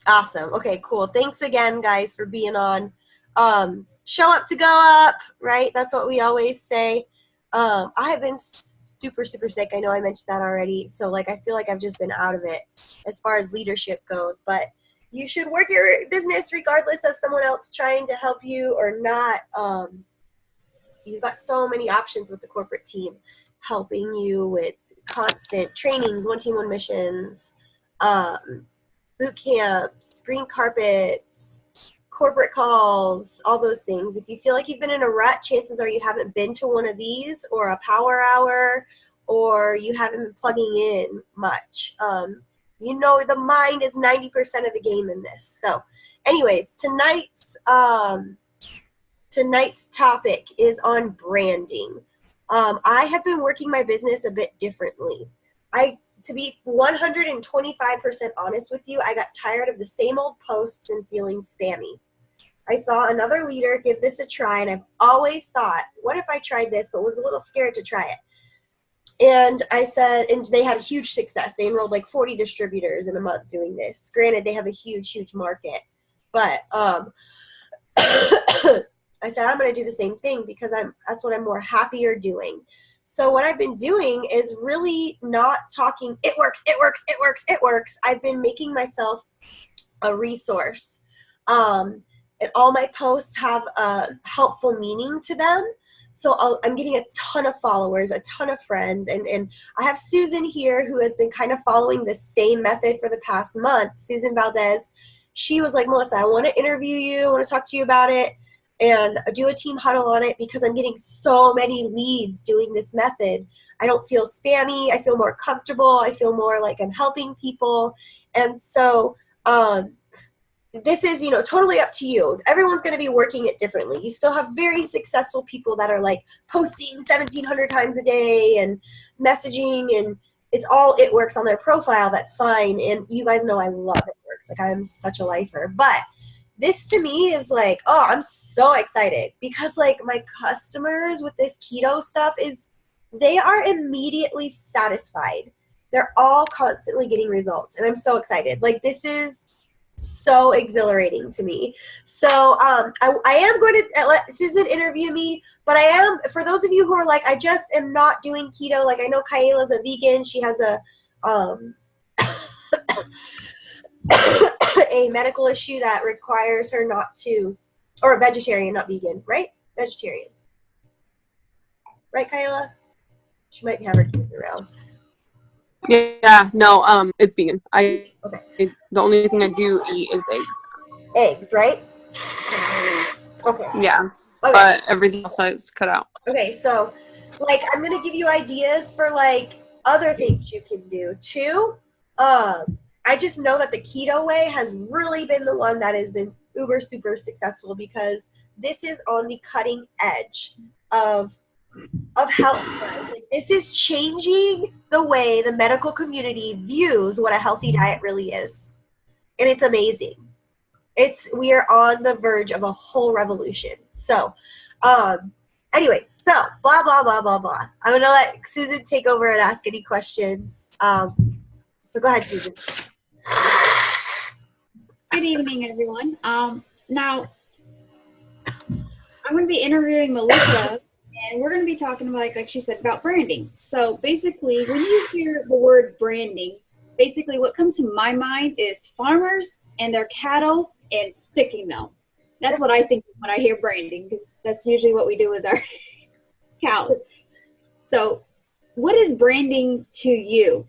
Awesome. Okay, cool. Thanks again, guys, for being on. Show up to go up, right? That's what we always say. I have been super, super sick. I know I mentioned that already. So, like, I feel like I've just been out of it as far as leadership goes. But you should work your business regardless of someone else trying to help you or not. You've got so many options with the corporate team helping you with constant trainings, one team, one missions, boot camps, green carpets, corporate calls, all those things. If you feel like you've been in a rut, chances are you haven't been to one of these or a power hour, or you haven't been plugging in much. The mind is 90% of the game in this. So anyways, tonight's topic is on branding. I have been working my business a bit differently. To be 125% honest with you, I got tired of the same old posts and feeling spammy. I saw another leader give this a try, and I've always thought, what if I tried this, but was a little scared to try it? And I said, and they had huge success. They enrolled like 40 distributors in a month doing this. Granted, they have a huge, huge market, but I said, I'm going to do the same thing because that's what I'm more happier doing. So what I've been doing is really not talking, it works, it works, it works, it works. I've been making myself a resource. And all my posts have a helpful meaning to them. So I'm getting a ton of followers, a ton of friends. And I have Susan here who has been kind of following the same method for the past month. Susan Valdez, she was like, Melissa, I want to interview you. I want to talk to you about it and do a team huddle on it because I'm getting so many leads doing this method. I don't feel spammy. I feel more comfortable. I feel more like I'm helping people. And so this is, totally up to you. Everyone's going to be working it differently. You still have very successful people that are like posting 1,700 times a day and messaging, and it works on their profile. That's fine. And you guys know I love it works. Like, I'm such a lifer. But this to me is like, oh, I'm so excited because like my customers with this keto stuff they are immediately satisfied. They're all constantly getting results, and I'm so excited. Like, this is so exhilarating to me. So I am going to let Susan interview me, but for those of you who are like, I just am not doing keto, like I know Kayla's a vegan. She has a a medical issue that requires her not to, or a vegetarian, not vegan, right? Vegetarian. Right, Kayla? She might have her kids around. Yeah, no, it's vegan. Okay. The only thing I do eat is eggs. Eggs, right? Okay. Yeah, okay. But everything else is cut out. Okay, so, like, I'm going to give you ideas for, like, other things you can do, too. I just know that the keto way has really been the one that has been uber, super successful because this is on the cutting edge of health. Like, this is changing the way the medical community views what a healthy diet really is. And it's amazing. We are on the verge of a whole revolution. So, anyways, so blah, blah, blah, blah, blah. I'm going to let Susan take over and ask any questions. So go ahead, Susan. Good evening, everyone. Now, I'm going to be interviewing Melissa, and we're going to be talking about, like she said, about branding. So basically, when you hear the word branding, basically what comes to my mind is farmers and their cattle and sticking them. That's what I think when I hear branding, because that's usually what we do with our cows. So what is branding to you?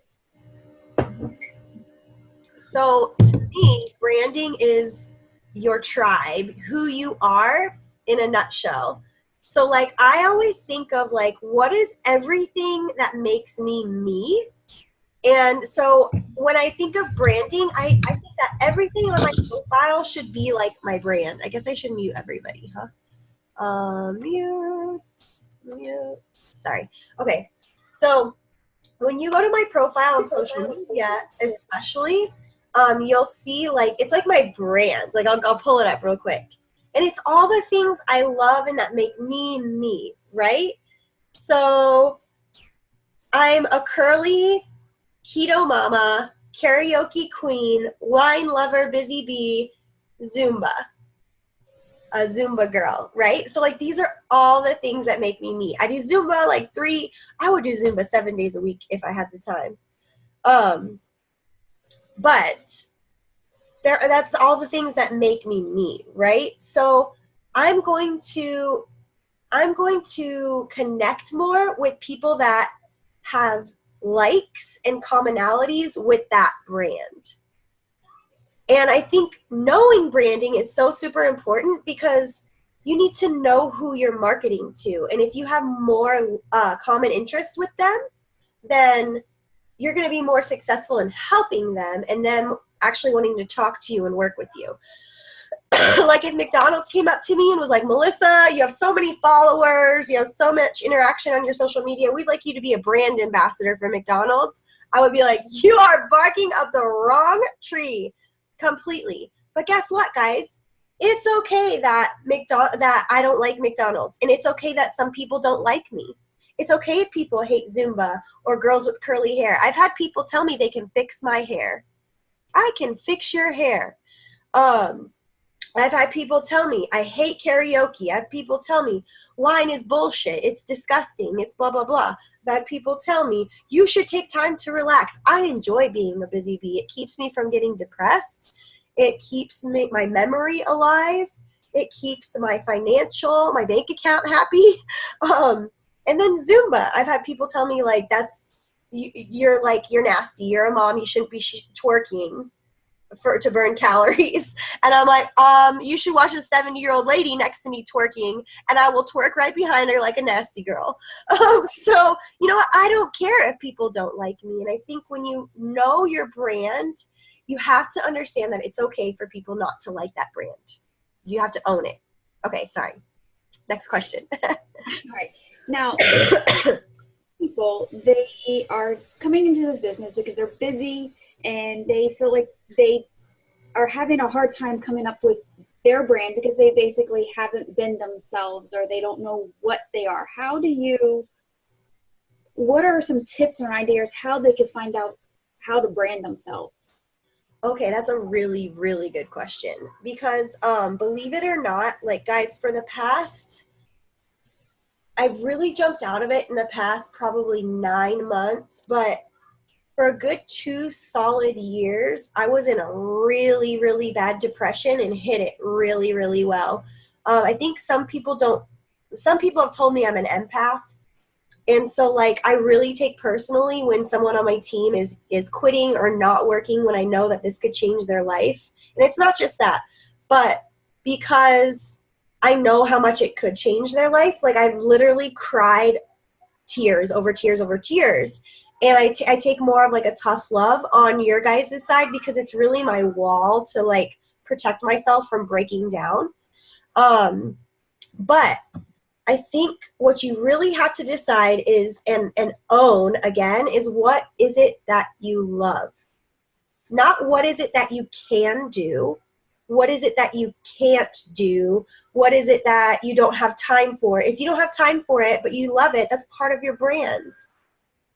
So to me, branding is your tribe, who you are in a nutshell. So like, I always think of like, what is everything that makes me me? And so when I think of branding, I think that everything on my profile should be like my brand. I guess I should mute everybody, huh? Mute. Sorry. Okay. So when you go to my profile on social media, especially, you'll see like, it's like my brand. Like I'll pull it up real quick. And it's all the things I love and that make me me, right? So I'm a curly keto mama, karaoke queen, wine lover, busy bee, Zumba. A Zumba girl, right? So like these are all the things that make me me. I do Zumba I would do Zumba 7 days a week if I had the time. But that's all the things that make me me, right? So I'm going to connect more with people that have likes and commonalities with that brand. And I think knowing branding is so super important because you need to know who you're marketing to. And if you have more common interests with them, then you're going to be more successful in helping them and them actually wanting to talk to you and work with you. Like if McDonald's came up to me and was like, Melissa, you have so many followers, you have so much interaction on your social media, we'd like you to be a brand ambassador for McDonald's. I would be like, you are barking up the wrong tree completely. But guess what, guys? It's okay that I don't like McDonald's, and it's okay that some people don't like me. It's okay if people hate Zumba or girls with curly hair. I've had people tell me they can fix my hair. I can fix your hair. I've had people tell me I hate karaoke. I've had people tell me wine is bullshit. It's disgusting. It's blah, blah, blah. I've had people tell me you should take time to relax. I enjoy being a busy bee. It keeps me from getting depressed. It keeps my memory alive. It keeps my bank account happy. And then Zumba. I've had people tell me like you're nasty. You're a mom. You shouldn't be twerking to burn calories. And I'm like, you should watch a 70-year-old lady next to me twerking, and I will twerk right behind her like a nasty girl. So, you know what? I don't care if people don't like me. And I think when you know your brand, you have to understand that it's okay for people not to like that brand. You have to own it. Okay, sorry. Next question. All right. Now, people, they are coming into this business because they're busy and they feel like they are having a hard time coming up with their brand because they basically haven't been themselves or they don't know what they are. What are some tips or ideas how they could find out how to brand themselves? Okay, that's a really, really good question because believe it or not, like guys, I've really jumped out of it in the past probably 9 months, but for a good 2 solid years, I was in a really, really bad depression and hit it really, really well. I think some people have told me I'm an empath. And so like, I really take personally when someone on my team is quitting or not working when I know that this could change their life. And it's not just that, but because I know how much it could change their life. Like I've literally cried tears over tears over tears. And I take more of like a tough love on your guys' side because it's really my wall to like protect myself from breaking down. But I think what you really have to decide is and own again is what is it that you love? Not what is it that you can do? What is it that you can't do? What is it that you don't have time for? If you don't have time for it, but you love it, that's part of your brand.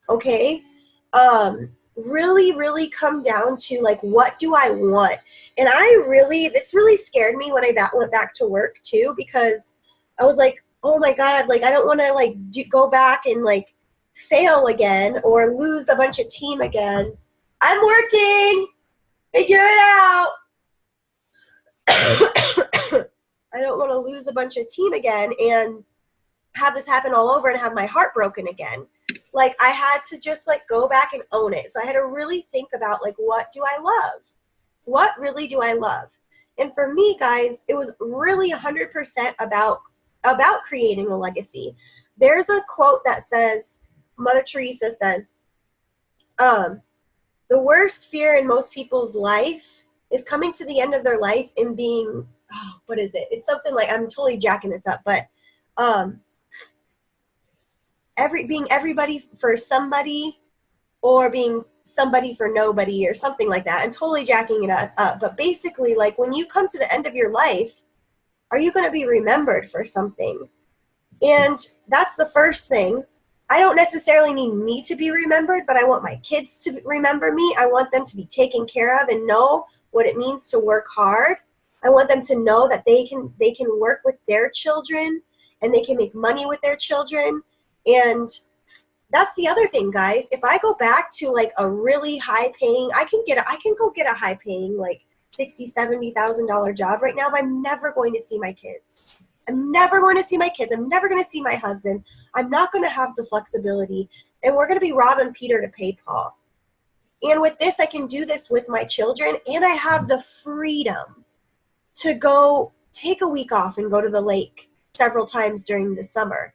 Okay? Really, really come down to like, what do I want? And this really scared me when I went back to work too, because I was like, oh my God, like, I don't want to like go back and like fail again or lose a bunch of team again. I'm working. Figure it out. I don't want to lose a bunch of team again and have this happen all over and have my heart broken again. Like I had to just like go back and own it. So I had to really think about like, what do I love? What really do I love? And for me, guys, it was really 100% about creating a legacy. There's a quote that says, Mother Teresa says, the worst fear in most people's life is coming to the end of their life and being, what is it? It's something like, I'm totally jacking this up, but being everybody for somebody or being somebody for nobody or something like that. I'm totally jacking it up. But basically, like when you come to the end of your life, are you going to be remembered for something? And that's the first thing. I don't necessarily need me to be remembered, but I want my kids to remember me. I want them to be taken care of and know what it means to work hard. I want them to know that they can work with their children and they can make money with their children. And that's the other thing, guys. If I go back to like a really high paying, I can go get a high paying like $60,000-$70,000 job right now, but I'm never going to see my kids. I'm never going to see my kids. I'm never going to see my husband. I'm not going to have the flexibility, and we're going to be robbing Peter to pay Paul. And with this, I can do this with my children, and I have the freedom to go take a week off and go to the lake several times during the summer.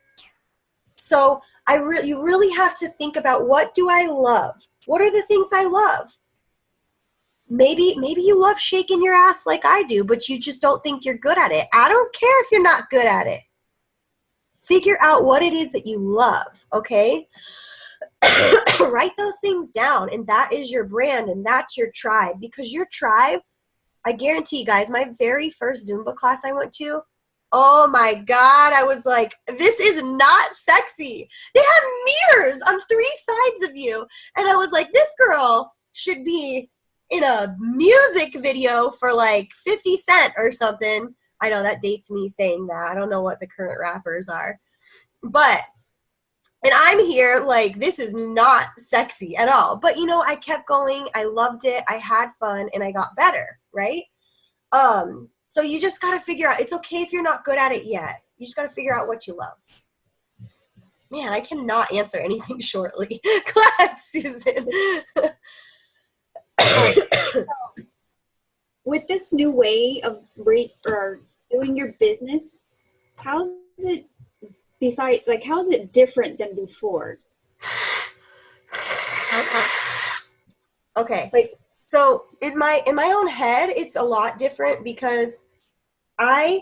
So you really have to think about, what do I love? What are the things I love? Maybe you love shaking your ass like I do, but you just don't think you're good at it. I don't care if you're not good at it. Figure out what it is that you love, okay? Write those things down, and that is your brand, and that's your tribe. Because your tribe, I guarantee you guys, my very first Zumba class I went to, oh my God, I was like, this is not sexy. They have mirrors on 3 sides of you. And I was like, this girl should be in a music video for like 50 Cent or something. I know that dates me saying that. I don't know what the current rappers are. But, and I'm here like, this is not sexy at all. But you know, I kept going. I loved it. I had fun and I got better, right? So you just got to figure out, it's okay if you're not good at it yet. You just got to figure out what you love. Man, I cannot answer anything shortly. Go ahead, Susan. With this new way of doing your business, how is it different than before? Okay. So in my own head, it's a lot different, because I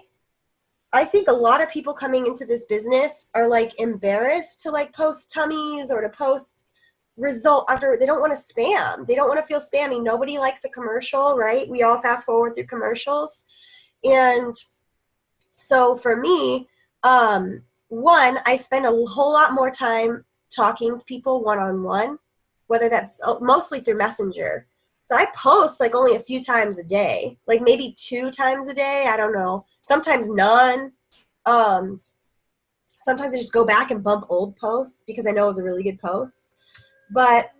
think a lot of people coming into this business are like embarrassed to like post tummies or to post result after. They don't want to spam. They don't want to feel spammy. Nobody likes a commercial, right? We all fast forward through commercials. And so for me, one, I spend a whole lot more time talking to people one-on-one, whether that mostly through Messenger. So I post like only a few times a day, like maybe 2 times a day. I don't know. Sometimes none. Sometimes I just go back and bump old posts because I know it was a really good post. But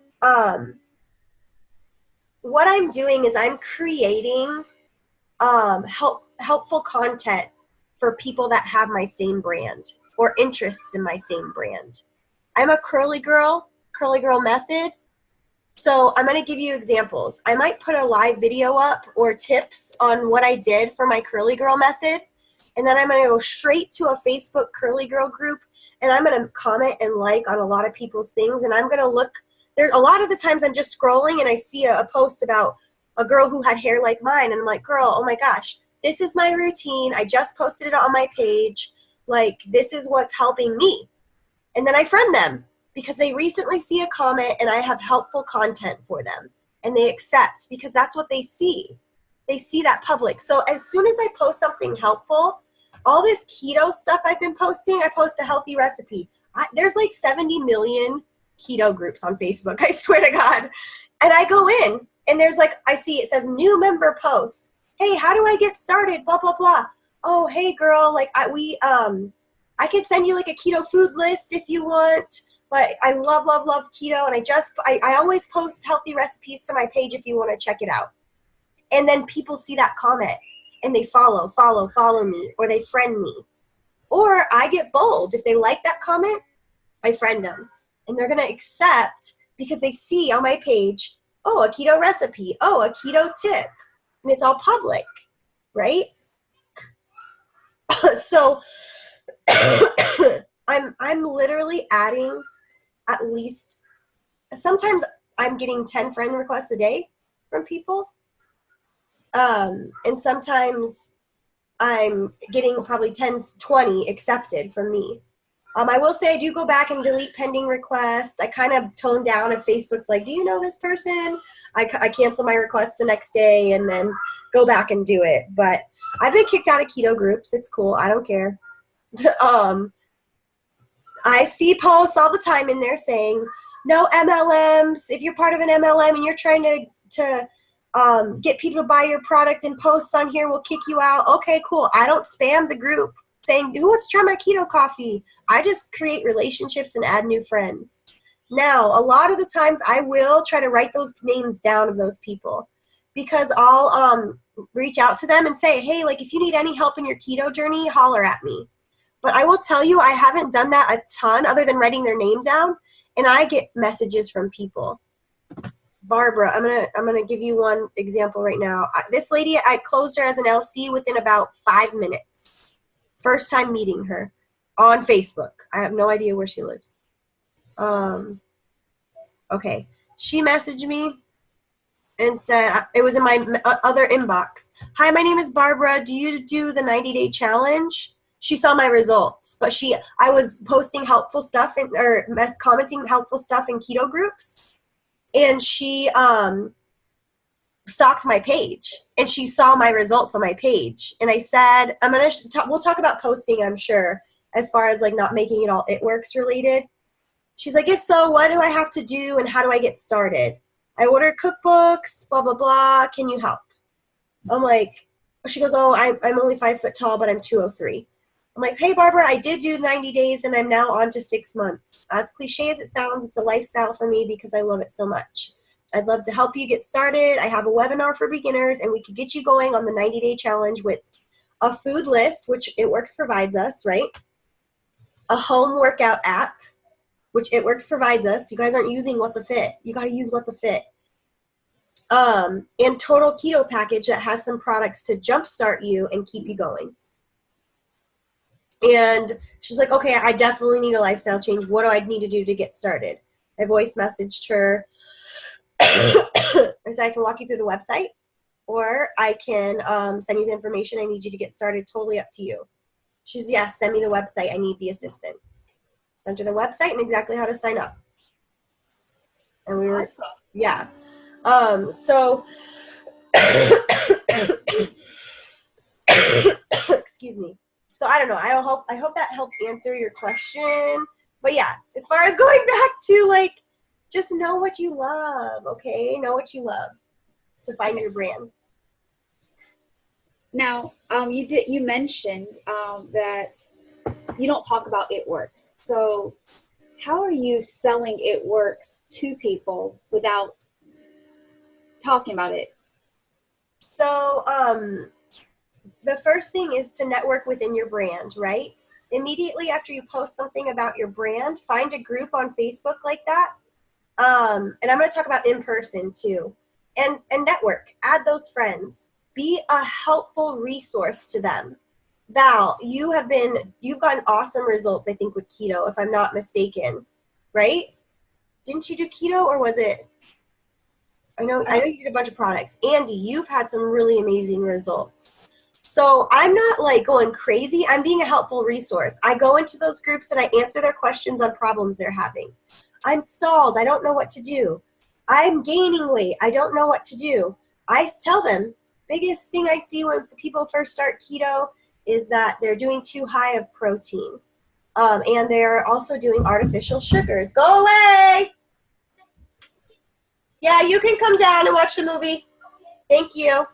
what I'm doing is I'm creating helpful content for people that have my same brand or interests in my same brand. I'm a curly girl method. So I'm going to give you examples. I might put a live video up or tips on what I did for my curly girl method. And then I'm going to go straight to a Facebook curly girl group, and I'm going to comment and like on a lot of people's things. And I'm going to look, there's a lot of the times I'm just scrolling and I see a post about a girl who had hair like mine. And I'm like, girl, oh my gosh, this is my routine. I just posted it on my page. Like, this is what's helping me. And then I friend them, because they recently see a comment and I have helpful content for them, and they accept, because that's what they see. They see that public. So as soon as I post something helpful, all this keto stuff I've been posting, I post a healthy recipe. There's like 70 million keto groups on Facebook, I swear to God. And I go in and there's like, I see it says new member post. Hey, how do I get started? Blah, blah, blah. Oh, hey girl, like I could send you like a keto food list if you want. But I love, love, love keto, and I always post healthy recipes to my page if you want to check it out. And then people see that comment, and they follow me, or they friend me. Or I get bold. If they like that comment, I friend them. And they're going to accept, because they see on my page, oh, a keto recipe, oh, a keto tip. And it's all public, right? So I'm literally adding at least, sometimes I'm getting 10 friend requests a day from people. And sometimes I'm getting probably 10, 20 accepted from me. I will say I do go back and delete pending requests. I kind of tone down if Facebook's like, do you know this person? I cancel my request the next day and then go back and do it. But I've been kicked out of keto groups. It's cool. I don't care. I see posts all the time in there saying, no MLMs. If you're part of an MLM and you're trying to get people to buy your product and posts on here, we'll kick you out. Okay, cool. I don't spam the group saying, who wants to try my keto coffee? I just create relationships and add new friends. Now, a lot of the times I will try to write those names down of those people because I'll reach out to them and say, hey, like if you need any help in your keto journey, holler at me. But I will tell you, I haven't done that a ton other than writing their name down, and I get messages from people. Barbara, I'm gonna give you one example right now. This lady, I closed her as an LC within about 5 minutes. First time meeting her on Facebook. I have no idea where she lives. Okay, she messaged me and said, it was in my other inbox. Hi, my name is Barbara. Do you do the 90-day challenge? She saw my results, but I was posting helpful stuff or commenting helpful stuff in keto groups, and she stalked my page, and she saw my results on my page. And I said, we'll talk about posting, I'm sure, as far as like not making it all It Works related. She's like, if so, what do I have to do and how do I get started? I order cookbooks, blah, blah, blah. Can you help? I'm like, she goes, oh, I'm only 5 foot tall, but I'm 203. I'm like, hey, Barbara, I did do 90 days and I'm now on to 6 months. As cliche as it sounds, it's a lifestyle for me because I love it so much. I'd love to help you get started. I have a webinar for beginners and we could get you going on the 90-day challenge with a food list, which It Works provides us, right? A home workout app, which It Works provides us. You guys aren't using What the Fit. You got to use What the Fit. And total keto package that has some products to jumpstart you and keep you going. And she's like, okay, I definitely need a lifestyle change. What do I need to do to get started? I voice messaged her. I said, I can walk you through the website, or I can send you the information I need you to get started. Totally up to you. She's, yes, send me the website. I need the assistance. Sent her the website and exactly how to sign up. And we were, yeah. So, excuse me. So I don't know. I hope that helps answer your question. But yeah, as far as going back to like, just know what you love, okay? Know what you love to find your brand. Now, you mentioned that you don't talk about It Works. So how are you selling It Works to people without talking about it? So the first thing is to network within your brand, right? Immediately after you post something about your brand, find a group on Facebook like that. And I'm going to talk about in person too. And network. Add those friends. Be a helpful resource to them. Val, you've gotten awesome results, I think, with keto, if I'm not mistaken, right? Didn't you do keto, or was it? I know you did a bunch of products. Andy, you've had some really amazing results. So I'm not like going crazy. I'm being a helpful resource. I go into those groups and I answer their questions on problems they're having. I'm stalled. I don't know what to do. I'm gaining weight. I don't know what to do. I tell them, biggest thing I see when people first start keto is that they're doing too high of protein. And they're also doing artificial sugars. Go away! Yeah, you can come down and watch the movie. Thank you.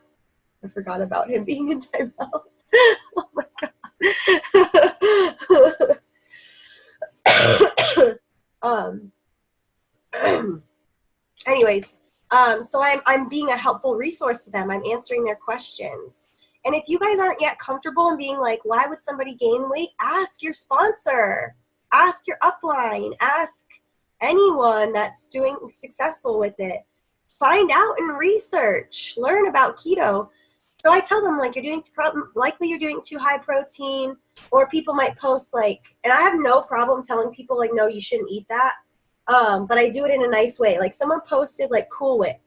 I forgot about him being in timeout. Oh my God. Anyways, so I'm being a helpful resource to them. I'm answering their questions. And if you guys aren't yet comfortable in being like, why would somebody gain weight? Ask your sponsor. Ask your upline. Ask anyone that's doing successful with it. Find out and research. Learn about keto. So I tell them, like, likely you're doing too high protein, or people might post like, and I have no problem telling people like, no, you shouldn't eat that. But I do it in a nice way. Like someone posted like Cool Whip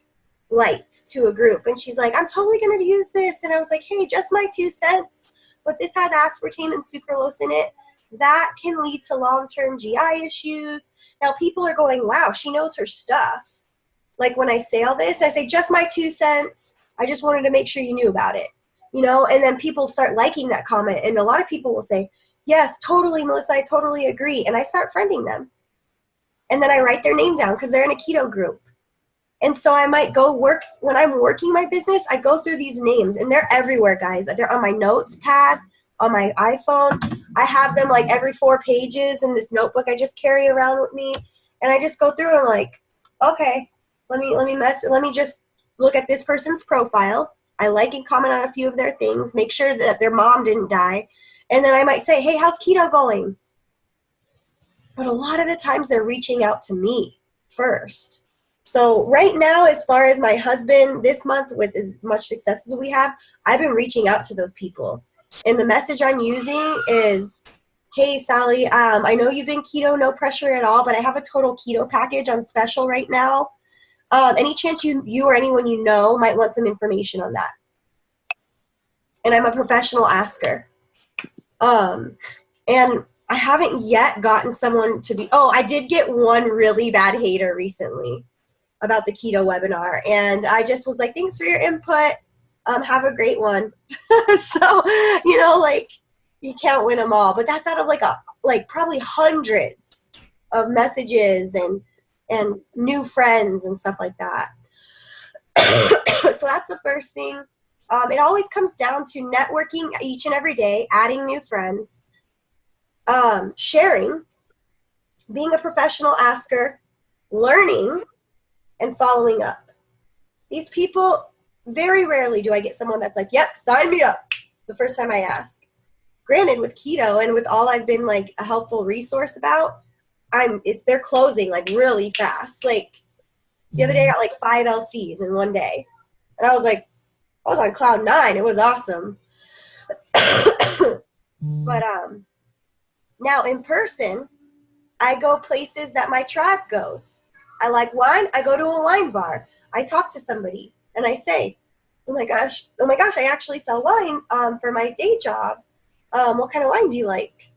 Light to a group, and she's like, I'm totally going to use this. And I was like, hey, just my 2 cents, but this has aspartame and sucralose in it. That can lead to long-term GI issues. Now people are going, wow, she knows her stuff. Like when I say all this, I say just my 2 cents. I just wanted to make sure you knew about it, you know? And then people start liking that comment. And a lot of people will say, Yes, totally, Melissa. I totally agree. And I start friending them. And then I write their name down because they're in a keto group. And so I might go work, when I'm working my business, I go through these names, and they're everywhere, guys. They're on my notes pad, on my iPhone. I have them like every 4 pages in this notebook I just carry around with me. And I just go through and I'm like, okay, let me just look at this person's profile. I like and comment on a few of their things, make sure that their mom didn't die. And then I might say, hey, how's keto going? But a lot of the times they're reaching out to me first. So right now, as far as my husband this month, with as much success as we have, I've been reaching out to those people. And the message I'm using is, hey, Sally, I know you've been keto, no pressure at all, but I have a total keto package on special right now. Any chance you or anyone you know might want some information on that? And I'm a professional asker. And I haven't yet gotten someone to be, I did get one really bad hater recently about the keto webinar. And I just was like, thanks for your input. Have a great one. So, you can't win them all, but that's out of probably hundreds of messages and new friends and stuff like that. So that's the first thing. It always comes down to networking each and every day, adding new friends, sharing, being a professional asker, learning, and following up. These people, very rarely do I get someone that's like, yep, sign me up the first time I ask. Granted, with keto and with all I've been like a helpful resource about, they're closing like really fast. Like the other day I got like 5 LCs in one day. And I was on cloud 9. It was awesome. But now in person, I go places that my tribe goes. I like wine, I go to a wine bar. I talk to somebody and I say, oh my gosh, I actually sell wine for my day job. What kind of wine do you like?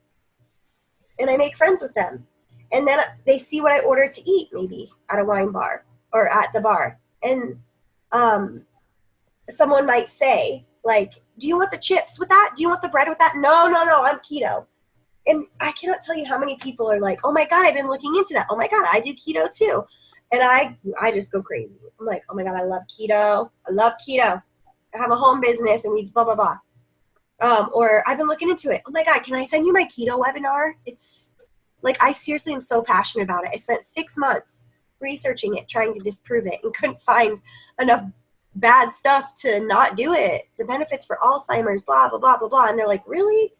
And I make friends with them. And then they see what I order to eat, maybe at a wine bar or at the bar. And someone might say, like, do you want the chips with that? Do you want the bread with that? No, I'm keto. And I cannot tell you how many people are like, oh my God, I've been looking into that. Oh my God, I do keto too. And I just go crazy. I'm like, oh my God, I love keto. I have a home business and we blah, blah, blah. Or I've been looking into it. Oh my God, can I send you my keto webinar? It's like, I seriously am so passionate about it. I spent 6 months researching it, trying to disprove it, and couldn't find enough bad stuff to not do it. The benefits for Alzheimer's, blah, blah, blah, blah, blah. And they're like, really?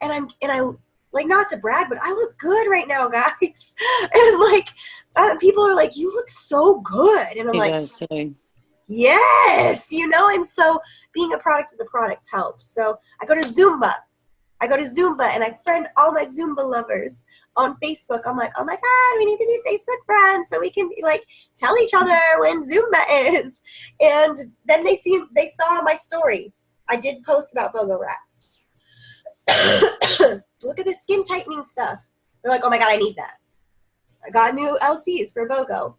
And I like, not to brag, but I look good right now, guys. And like, people are like, you look so good. And I'm like, yes, and so being a product of the product helps. So I go to Zumba and I friend all my Zumba lovers on Facebook. I'm like, oh my God, we need to be Facebook friends so we can like tell each other when Zumba is. And then they saw my story. I did post about BOGO wraps. Look at this skin tightening stuff. They're like, oh my God, I need that. I got new LCs for BOGO.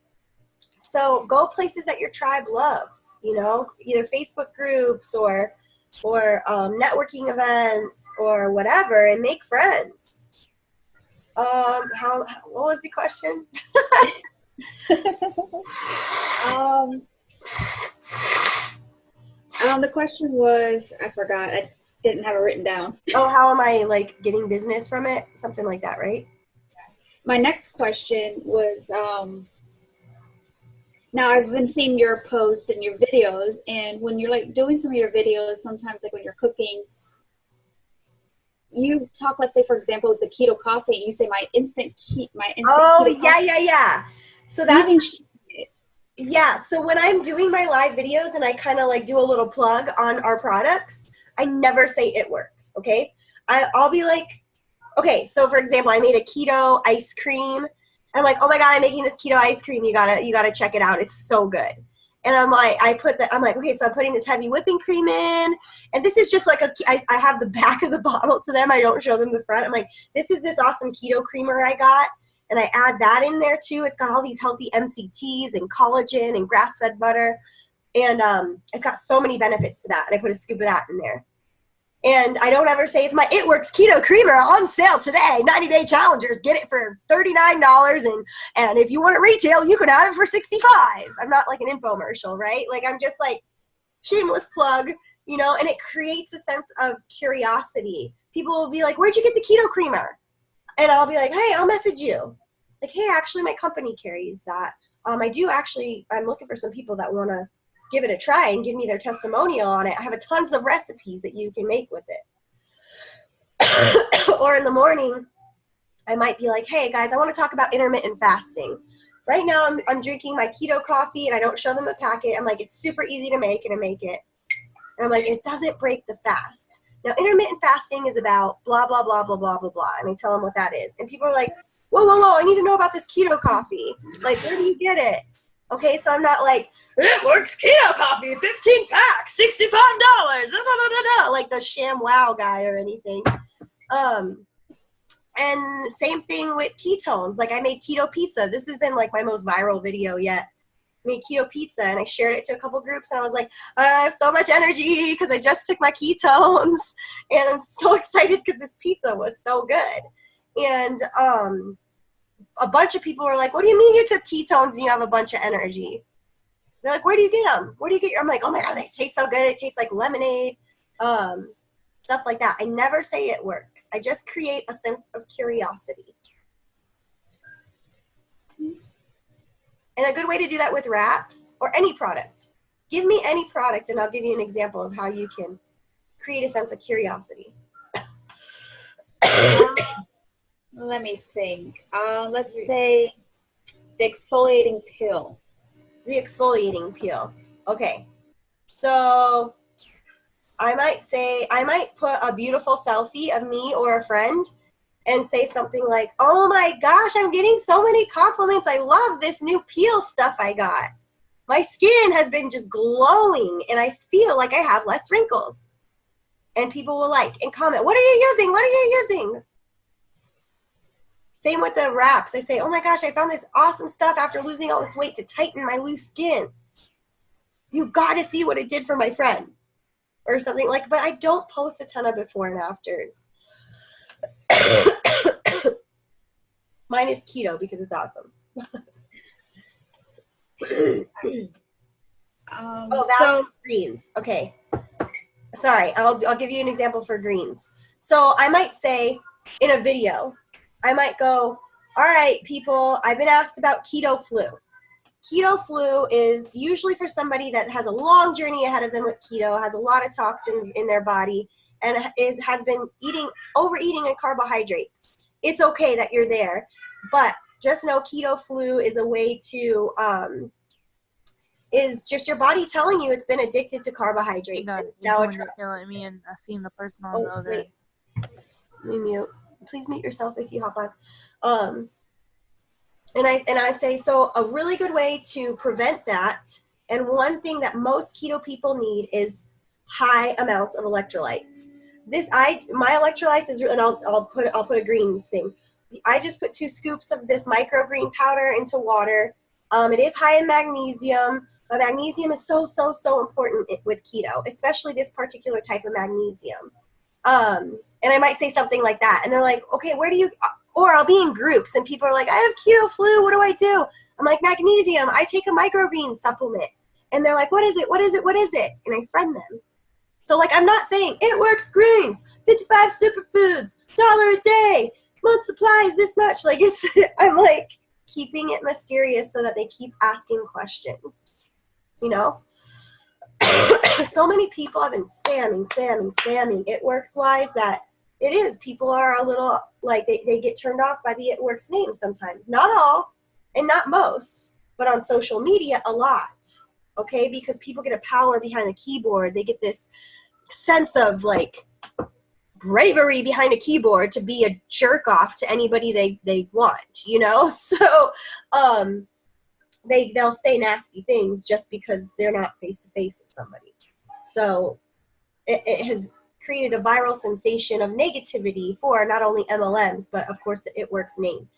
So go places that your tribe loves, either Facebook groups or networking events or whatever, and make friends. What was the question? The question was, I forgot. I didn't have it written down. Oh, how am I like getting business from it? Something like that, right? My next question was, now I've been seeing your posts and your videos, and when you're like doing some of your videos, sometimes like when you're cooking, you talk, let's say for example, it's the keto coffee, and you say my instant keto coffee. Yeah. So that's, yeah. So when I'm doing my live videos and I kind of like do a little plug on our products, I never say it works. Okay. I'll be like, okay, so for example, I made a keto ice cream. I'm like, oh my God, I'm making this keto ice cream. You gotta check it out. It's so good. And I'm like, okay, so I'm putting this heavy whipping cream in. And this is just like I have the back of the bottle to them. I don't show them the front. I'm like, this is this awesome keto creamer I got. And I add that in there too. It's got all these healthy MCTs and collagen and grass-fed butter. And it's got so many benefits to that. And I put a scoop of that in there. And I don't ever say it's my It Works Keto Creamer on sale today. 90-day challengers get it for $39, and if you want it retail, you can have it for $65. I'm not like an infomercial, right? Like I'm just like shameless plug, you know, and it creates a sense of curiosity. People will be like, "Where'd you get the keto creamer?" And I'll be like, "Hey, I'll message you." Like, "Hey, actually my company carries that. I'm looking for some people that want to give it a try and give me their testimonial on it. I have a tons of recipes that you can make with it." Or in the morning, I might be like, "Hey guys, I want to talk about intermittent fasting. Right now I'm drinking my keto coffee," and I don't show them the packet. I'm like, "It's super easy to make," and I make it. And I'm like, "It doesn't break the fast." Now, intermittent fasting is about blah, blah, blah, blah, blah, blah, blah. And I tell them what that is. And people are like, "Whoa, whoa, whoa, I need to know about this keto coffee. Like, where do you get it?" Okay, so I'm not like, "It Works Keto Coffee, 15 packs, $65, like the Sham Wow guy or anything. And same thing with ketones. Like I made keto pizza. This has been like my most viral video yet. I made keto pizza and I shared it to a couple groups and I was like, "I have so much energy because I just took my ketones and I'm so excited because this pizza was so good." And a bunch of people were like, "What do you mean you took ketones and you have a bunch of energy?" They're like, "Where do you get them? Where do you get your?" I'm like, "Oh my God, they taste so good. It tastes like lemonade." Stuff like that. I never say it works. I just create a sense of curiosity. And a good way to do that with wraps or any product. Give me any product and I'll give you an example of how you can create a sense of curiosity. Let me think. Let's say the exfoliating peel. The exfoliating peel. Okay. So I might put a beautiful selfie of me or a friend and say something like, "Oh my gosh, I'm getting so many compliments. I love this new peel stuff I got. My skin has been just glowing and I feel like I have less wrinkles." And people will like and comment, "What are you using? What are you using?" Same with the wraps. I say, "Oh my gosh, I found this awesome stuff after losing all this weight to tighten my loose skin. You got to see what it did for my friend." Or something like, but I don't post a ton of before and afters. Mine is keto because it's awesome. Greens. Okay. Sorry, I'll give you an example for greens. So I might say in a video, I might go, "All right, people, I've been asked about keto flu. Keto flu is usually for somebody that has a long journey ahead of them with keto, has a lot of toxins in their body, and has been overeating in carbohydrates. It's okay that you're there, but just know keto flu is a way to, is just your body telling you it's been addicted to carbohydrates." Now you're killing me, and I seen the person on the other. Wait. Let me mute. Please mute yourself if you hop on. And I say, so a really good way to prevent that, and one thing that most keto people need is high amounts of electrolytes. My electrolytes is, and I'll put a greens thing. I just put 2 scoops of this microgreen powder into water. It is high in magnesium, but magnesium is so important with keto, especially this particular type of magnesium. And I might say something like that, and they're like, "Okay, where do you?" Or I'll be in groups, and people are like, "I have keto flu. What do I do?" I'm like, "Magnesium. I take a microgreen supplement." And they're like, "What is it? What is it? What is it?" And I friend them. So like, I'm not saying It Works Greens, 55 superfoods, $1 a day, month supply is this much. Like I'm like keeping it mysterious so that they keep asking questions, you know? So many people have been spamming It Works wise that it is. People are a little, like, they get turned off by the It Works name sometimes. Not all, and not most, but on social media, a lot. Okay? Because people get a power behind a keyboard. They get this sense of, like, bravery behind a keyboard to be a jerk off to anybody they want, you know? So, they'll say nasty things just because they're not face to face with somebody. So it has created a viral sensation of negativity for not only MLMs, but of course the It Works name.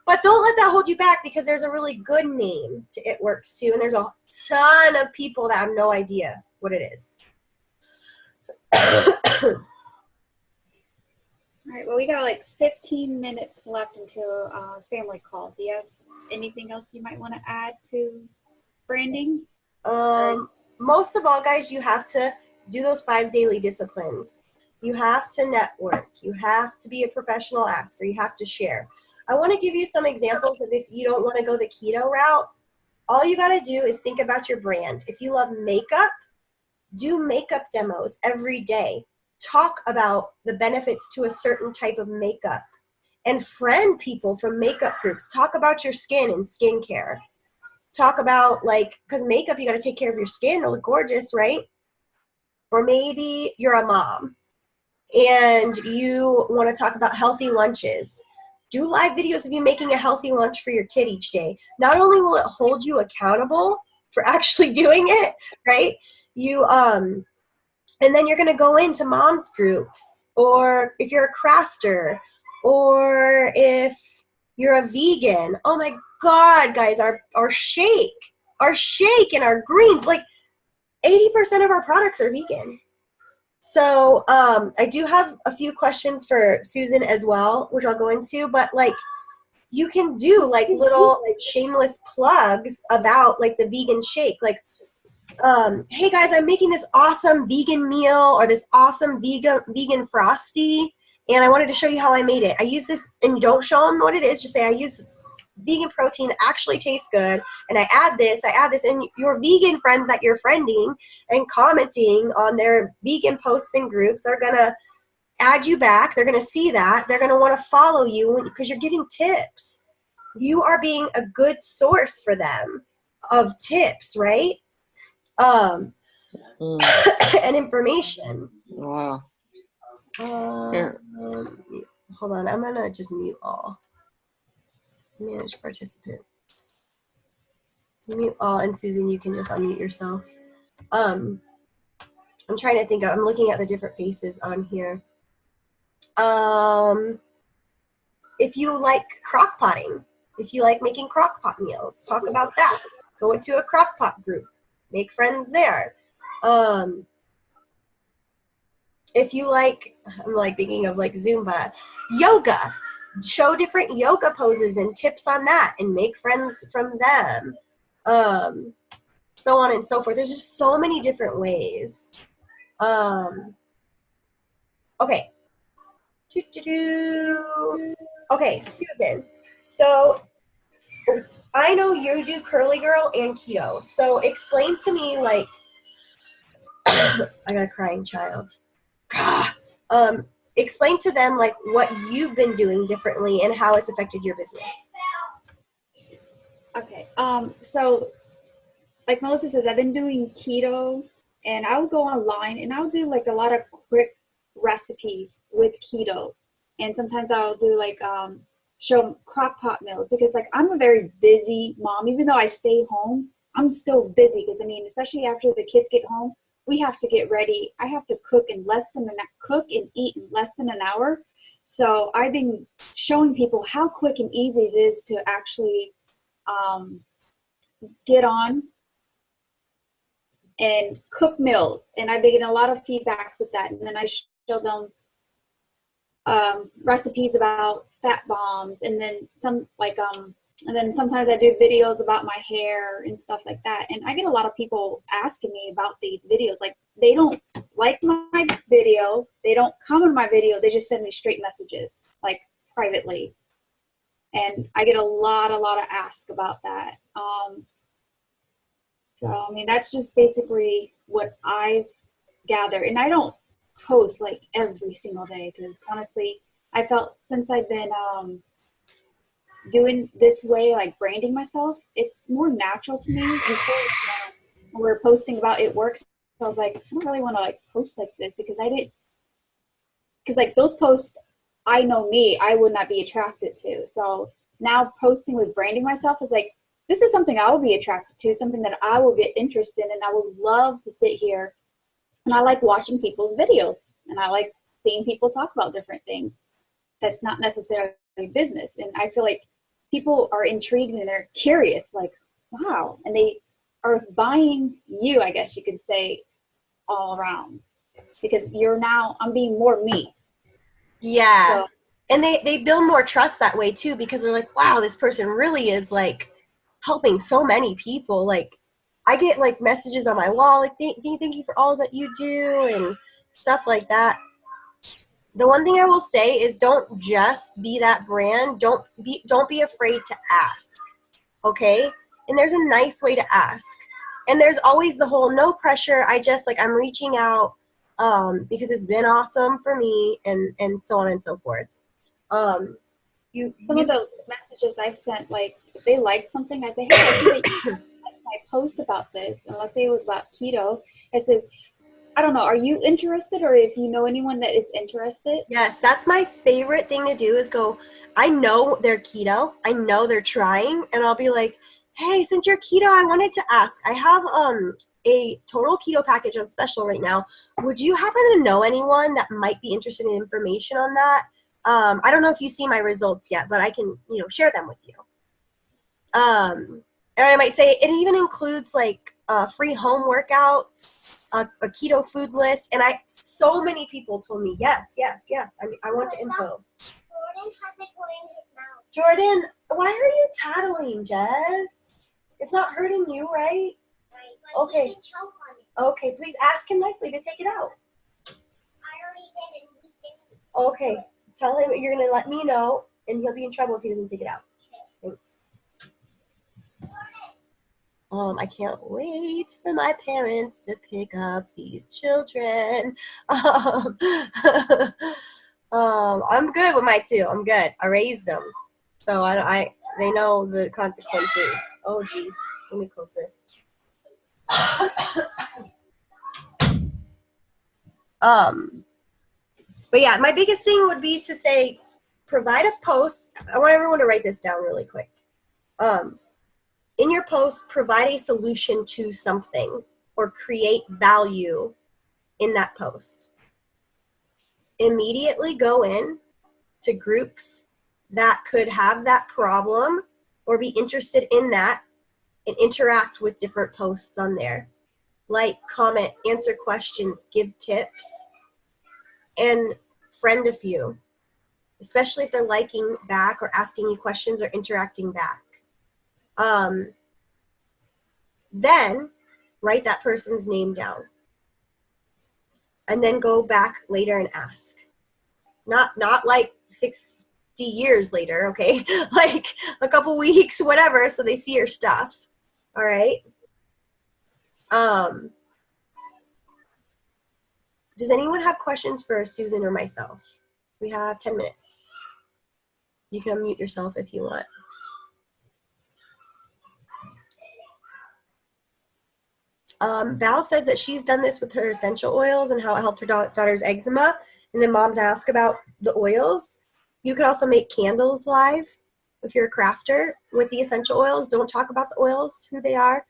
But don't let that hold you back, because there's a really good name to It Works too, and there's a ton of people that have no idea what it is. All right, well, we got like 15 minutes left until family call. Do you have anything else you might want to add to branding? Most of all, guys, you have to do those 5 daily disciplines. You have to network. You have to be a professional asker. You have to share. I want to give you some examples of if you don't want to go the keto route. All you got to do is think about your brand. If you love makeup, do makeup demos every day. Talk about the benefits to a certain type of makeup and friend people from makeup groups. Talk about your skin and skincare. Talk about, like, because makeup, you got to take care of your skin to look gorgeous, right? Or maybe you're a mom and you want to talk about healthy lunches. Do live videos of you making a healthy lunch for your kid each day. Not only will it hold you accountable for actually doing it, right? And then you're going to go into moms groups, or if you're a crafter, or if you're a vegan. Oh my God, guys, our shake and our greens, like 80% of our products are vegan. So I do have a few questions for Susan as well, which I'll go into, but like you can do like little shameless plugs about like the vegan shake. Like, hey guys, I'm making this awesome vegan meal or this awesome vegan frosty, and I wanted to show you how I made it. I use this, and don't show them what it is, just say I use vegan protein that actually tastes good, and I add this, and your vegan friends that you're friending and commenting on their vegan posts and groups are going to add you back. They're going to see that. They're going to want to follow you because you're giving tips. You are being a good source for them of tips, right? And information. Wow. Hold on, I'm going to just mute all. Manage participants. Mute all, and Susan, you can just unmute yourself. I'm trying to think I'm looking at the different faces on here. If you like crock potting, if you like making crock pot meals, talk about that. Go into a crock pot group, make friends there. If you like, I'm like thinking of like Zumba, yoga, show different yoga poses and tips on that and make friends from them. So on and so forth. There's just so many different ways. Okay. Okay, Susan. So I know you do curly girl and keto. So explain to me, like, I got a crying child. Explain to them like what you've been doing differently and how it's affected your business. Okay. So like Melissa says, I've been doing keto, and I would go online and I'll do like a lot of quick recipes with keto. And sometimes I'll do like show crock pot meals, because like I'm a very busy mom. Even though I stay home, I'm still busy, because I mean, especially after the kids get home, we have to get ready. I have to cook and eat in less than an hour. So I've been showing people how quick and easy it is to actually get on and cook meals. And I've been getting a lot of feedbacks with that. And then I show them recipes about fat bombs, and then and then sometimes I do videos about my hair and stuff like that. And I get a lot of people asking me about these videos. Like, they don't like my video, they don't comment on my video, they just send me straight messages, like privately. And I get a lot of ask about that. So I mean, that's just basically what I've gathered. And I don't post like every single day, because honestly, I felt since I've been doing this way, like branding myself, it's more natural to me. Before, when we were posting about It Works, so I was like, I don't really want to like post like this, because like those posts, I know me, I would not be attracted to. So now posting with branding myself is like, this is something I will be attracted to, something that I will get interested in, and I would love to sit here. And I like watching people's videos, and I like seeing people talk about different things that's not necessarily business. And I feel like people are intrigued and they're curious, like, wow. And they are buying you, I guess you could say, all around, because I'm being more me. Yeah. So, And they build more trust that way too, because they're like, wow, this person really is like helping so many people. Like I get like messages on my wall like thank you for all that you do and stuff like that. The one thing I will say is don't just be that brand. Don't be afraid to ask. Okay? And there's a nice way to ask. And there's always the whole no pressure. I just like I'm reaching out because it's been awesome for me and so on and so forth. some of You the messages I've sent, like if they like something, I say, hey, I see that you liked my post about this, and let's say it was about keto. It says, I don't know, are you interested, or if you know anyone that is interested? Yes, that's my favorite thing to do is go, I know they're keto. I know they're trying. And I'll be like, hey, since you're keto, I wanted to ask. I have a total keto package on special right now. Would you happen to know anyone that might be interested in information on that? I don't know if you see my results yet, but I can, share them with you. And I might say it even includes like free home workouts, a keto food list, and so many people told me yes. I mean, I want the info. Jordan has a toy in his mouth. Jordan, why are you tattling, Jess? It's not hurting you, right? Right, but Okay. he can choke on it. Okay, please ask him nicely to take it out. I already did, and he didn't. Okay, tell him you're gonna let me know, and he'll be in trouble if he doesn't take it out. Thanks. I can't wait for my parents to pick up these children. I'm good with my two. I'm good. I raised them, so they know the consequences. Oh, geez. Let me close this. But yeah, my biggest thing would be to say, provide a post. I want everyone to write this down really quick. In your post, provide a solution to something or create value in that post. Immediately go in to groups that could have that problem or be interested in that and interact with different posts on there. Like, comment, answer questions, give tips, and friend a few, especially if they're liking back or asking you questions or interacting back. Then write that person's name down and then go back later and ask. Not like 60 years later, okay? Like a couple weeks, whatever, so they see your stuff. All right? Does anyone have questions for Susan or myself? We have 10 minutes. You can unmute yourself if you want. Val said that she's done this with her essential oils and how it helped her daughter's eczema. And then moms ask about the oils. You could also make candles live if you're a crafter with the essential oils. Don't talk about the oils, who they are,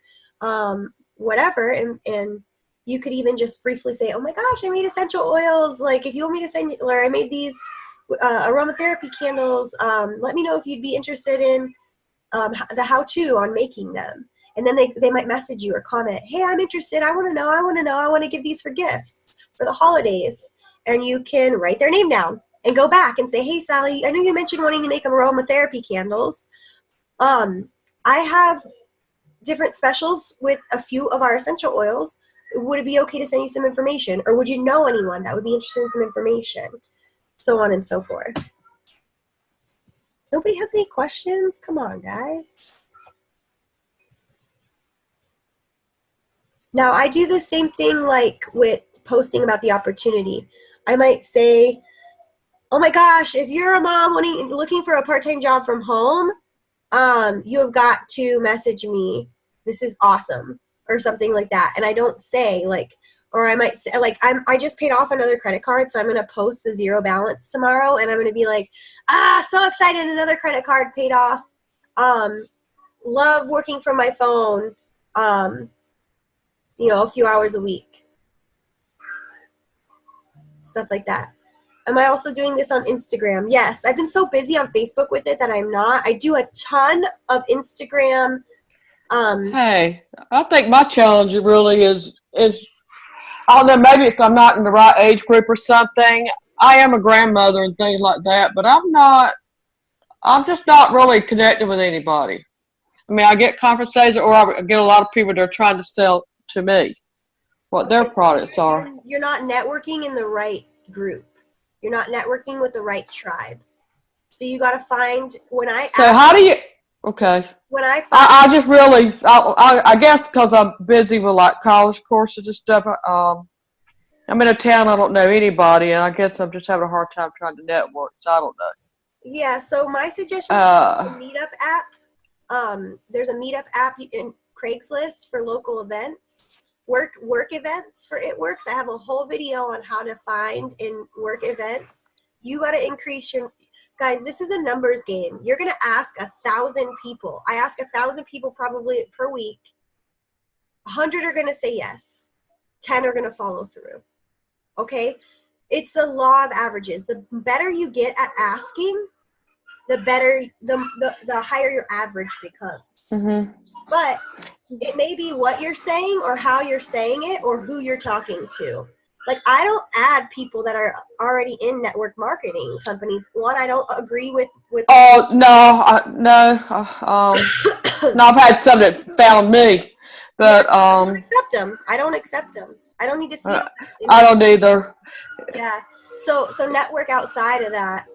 whatever. And you could even just briefly say, oh my gosh, I made essential oils. Like if you want me to send you, or I made these aromatherapy candles. Let me know if you'd be interested in the how-to on making them. And then they might message you or comment, hey, I'm interested. I want to know. I want to give these for gifts for the holidays. And you can write their name down and go back and say, hey, Sally, I know you mentioned wanting to make aromatherapy candles. I have different specials with a few of our essential oils. Would it be okay to send you some information? Or would you know anyone that would be interested in some information? So on and so forth. Nobody has any questions? Come on, guys. Now, I do the same thing like with posting about the opportunity. I might say, oh my gosh, if you're a mom looking for a part-time job from home, you have got to message me. This is awesome, or something like that. And I don't say like, or I might say like, I just paid off another credit card, so I'm going to post the zero balance tomorrow, and I'm going to be like, so excited, another credit card paid off. Love working from my phone. A few hours a week. Stuff like that. Am I also doing this on Instagram? Yes. I've been so busy on Facebook with it that I'm not. I do a ton of Instagram. Hey, I think my challenge really is I don't know, maybe if I'm not in the right age group or something, I am a grandmother and things like that, but I'm just not really connected with anybody. I mean, I get conversations, or I get a lot of people that are trying to sell to me what their Okay, products are. you're not networking in the right group. You're not networking with the right tribe. So you got to find So how do you? Okay. when I find I just really, I guess because I'm busy with like college courses and stuff. I'm in a town I don't know anybody, and I guess I'm just having a hard time trying to network. So I don't know. yeah. So my suggestion is the Meetup app. There's a Meetup app in Craigslist for local events, work events for It Works. I have a whole video on how to find and work events. You got to increase your guys. This is a numbers game. You're gonna ask 1,000 people. I ask 1,000 people probably per week. 100 are gonna say yes. 10 are gonna follow through. Okay, it's the law of averages. The better you get at asking, the better, the higher your average becomes. Mm-hmm. But it may be what you're saying or how you're saying it or who you're talking to. Like, I don't add people that are already in network marketing companies. One, I don't agree with. Oh no. No, I've had some that found me, but yeah, I don't accept them. I don't accept them. I don't need to see them. I don't either. Yeah. So network outside of that.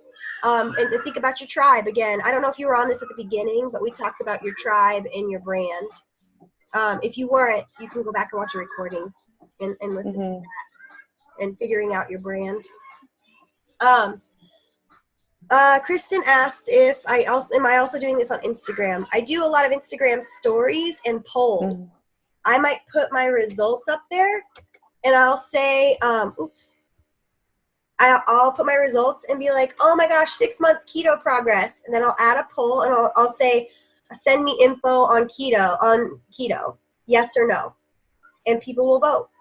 And think about your tribe again. I don't know if you were on this at the beginning, but we talked about your tribe and your brand. If you weren't, you can go back and watch a recording and listen to that and figuring out your brand. Kristen asked if am I also doing this on Instagram? I do a lot of Instagram stories and polls. I might put my results up there and I'll say, I'll put my results and be like, oh my gosh, 6 months keto progress. And then I'll add a poll and I'll say, send me info on keto, yes or no. And people will vote.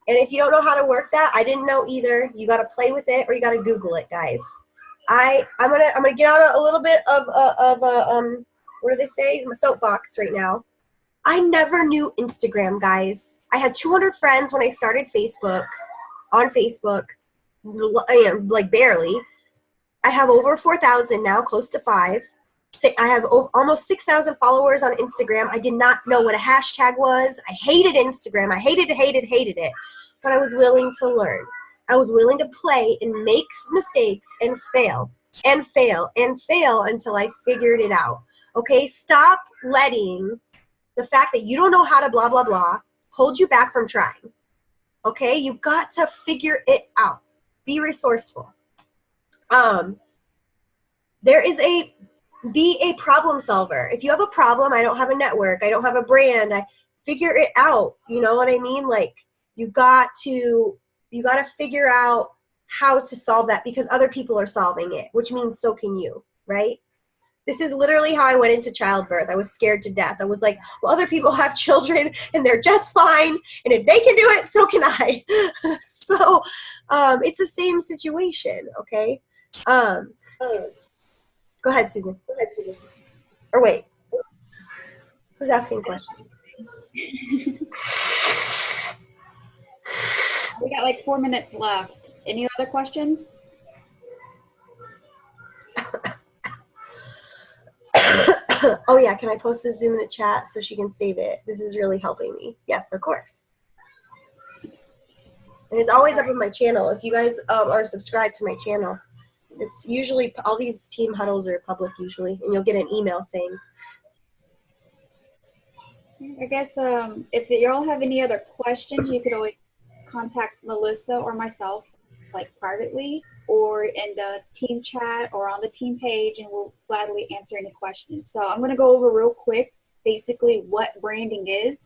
And if you don't know how to work that, I didn't know either. You got to play with it or you got to Google it, guys. I'm gonna get on a little bit of what do they say? My soapbox right now. I never knew Instagram, guys. I had 200 friends when I started Facebook, on Facebook, like barely. I have over 4,000 now, close to 5. I have almost 6,000 followers on Instagram. I did not know what a hashtag was. I hated Instagram. I hated it. But I was willing to learn. I was willing to play and make mistakes and fail until I figured it out. Okay, stop letting the fact that you don't know how to blah, blah, blah hold you back from trying. Okay, you've got to figure it out. Be resourceful. Be a problem solver. If you have a problem, I don't have a network, I don't have a brand, I figure it out. You know what I mean? Like, you got to figure out how to solve that because other people are solving it, which means so can you, right? This is literally how I went into childbirth. I was scared to death. I was like, well, other people have children and they're just fine. And if they can do it, so can I. So it's the same situation, okay? Go ahead, Susan. Or wait. Who's asking a question? We got like 4 minutes left. Any other questions? Oh yeah, can I post this Zoom in the chat so she can save it? This is really helping me. Yes, of course. And it's always up on my channel. If you guys are subscribed to my channel, it's usually, all these team huddles are public usually, and you'll get an email saying. I guess if y'all have any other questions, you could always contact Melissa or myself, like privately, or in the team chat or on the team page, and we'll gladly answer any questions. So I'm going to go over real quick basically what branding is.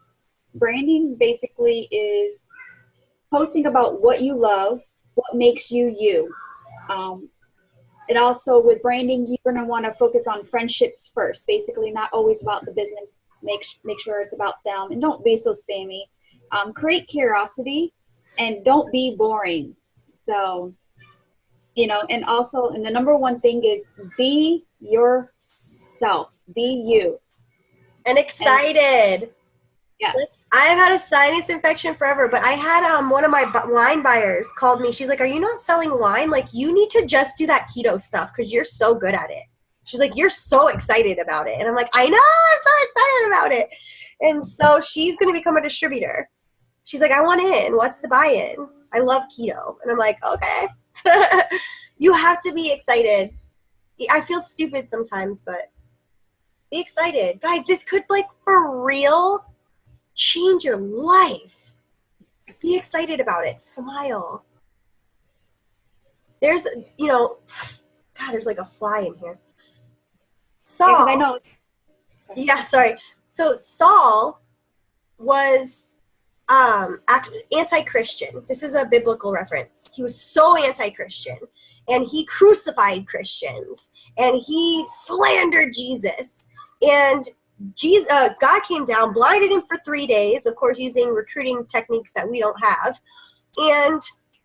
Branding basically is posting about what you love, what makes you you. And also with branding, you're going to want to focus on friendships first, basically not always about the business. Make sure it's about them, and don't be so spammy. Create curiosity and don't be boring. So, and also, and the number one thing is be yourself, be you. And excited. Yes. I've had a sinus infection forever, but I had one of my wine buyers called me. She's like, "Are you not selling wine? Like, you need to just do that keto stuff because you're so good at it." She's like, "You're so excited about it," and I'm like, "I know, I'm so excited about it." And so she's gonna become a distributor. She's like, "I want in. What's the buy-in? I love keto," and I'm like, "Okay." You have to be excited. I feel stupid sometimes, but be excited, guys. This could like for real change your life. Be excited about it. Smile. There's, God, there's like a fly in here. Saul. Yeah, 'cause I know. Yeah, sorry. So Saul was anti-Christian. This is a biblical reference. He was so anti-Christian, and he crucified Christians, and he slandered Jesus. And God came down, blinded him for 3 days, of course, using recruiting techniques that we don't have. And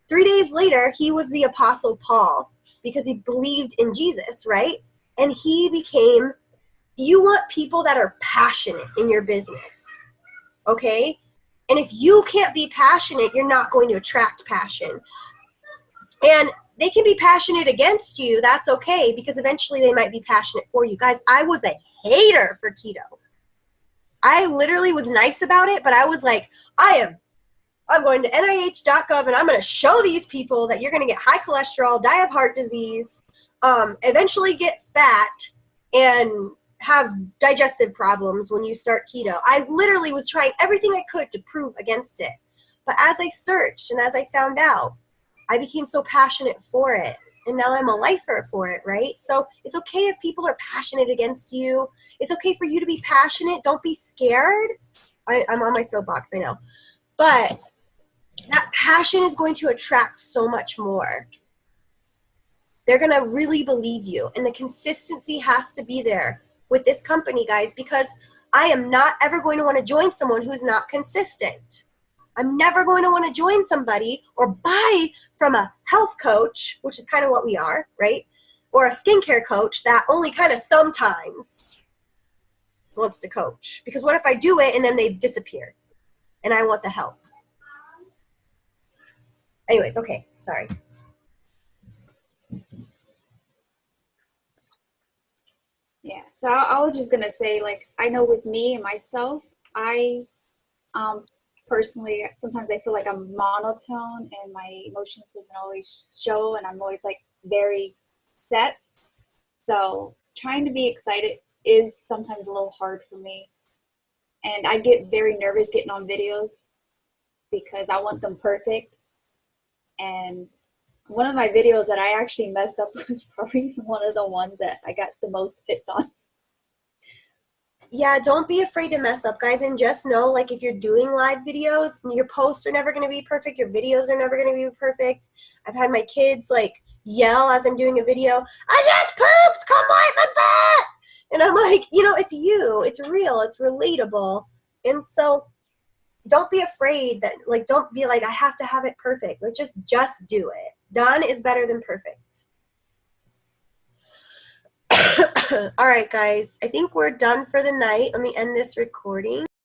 3 days later, he was the Apostle Paul because he believed in Jesus, right? And he became, you want people that are passionate in your business, okay? And if you can't be passionate, you're not going to attract passion. And they can be passionate against you. That's okay, because eventually they might be passionate for you. Guys, I was a hater for keto. I literally was nice about it, but I was like, I'm going to NIH.gov and I'm going to show these people that you're going to get high cholesterol, die of heart disease, eventually get fat, and have digestive problems when you start keto. I literally was trying everything I could to prove against it. But as I searched and as I found out, I became so passionate for it. And now I'm a lifer for it, right? So it's okay if people are passionate against you. It's okay for you to be passionate. Don't be scared. I'm on my soapbox, I know. But that passion is going to attract so much more. They're going to really believe you. And the consistency has to be there with this company, guys, because I am not ever going to want to join someone who's not consistent. I'm never going to want to join somebody or buy from a health coach, which is kind of what we are, right? Or a skincare coach that only kind of sometimes wants to coach. Because what if I do it and then they disappear and I want the help? Anyways, okay, sorry. Yeah. So I was just gonna say, like, I know with me and myself, I personally sometimes I feel like I'm monotone and my emotions doesn't always show, and I'm always like very set. So trying to be excited is sometimes a little hard for me, and I get very nervous getting on videos because I want them perfect. And one of my videos that I actually messed up was probably one of the ones that I got the most hits on. Yeah, don't be afraid to mess up, guys, and just know, like, if you're doing live videos, your posts are never going to be perfect, your videos are never going to be perfect. I've had my kids, like, yell as I'm doing a video, "I just pooped, come wipe my butt!" And I'm like, it's you, it's real, it's relatable. And so don't be afraid that, like, don't be like, I have to have it perfect. Like, just do it. Done is better than perfect. All right, guys, I think we're done for the night. Let me end this recording.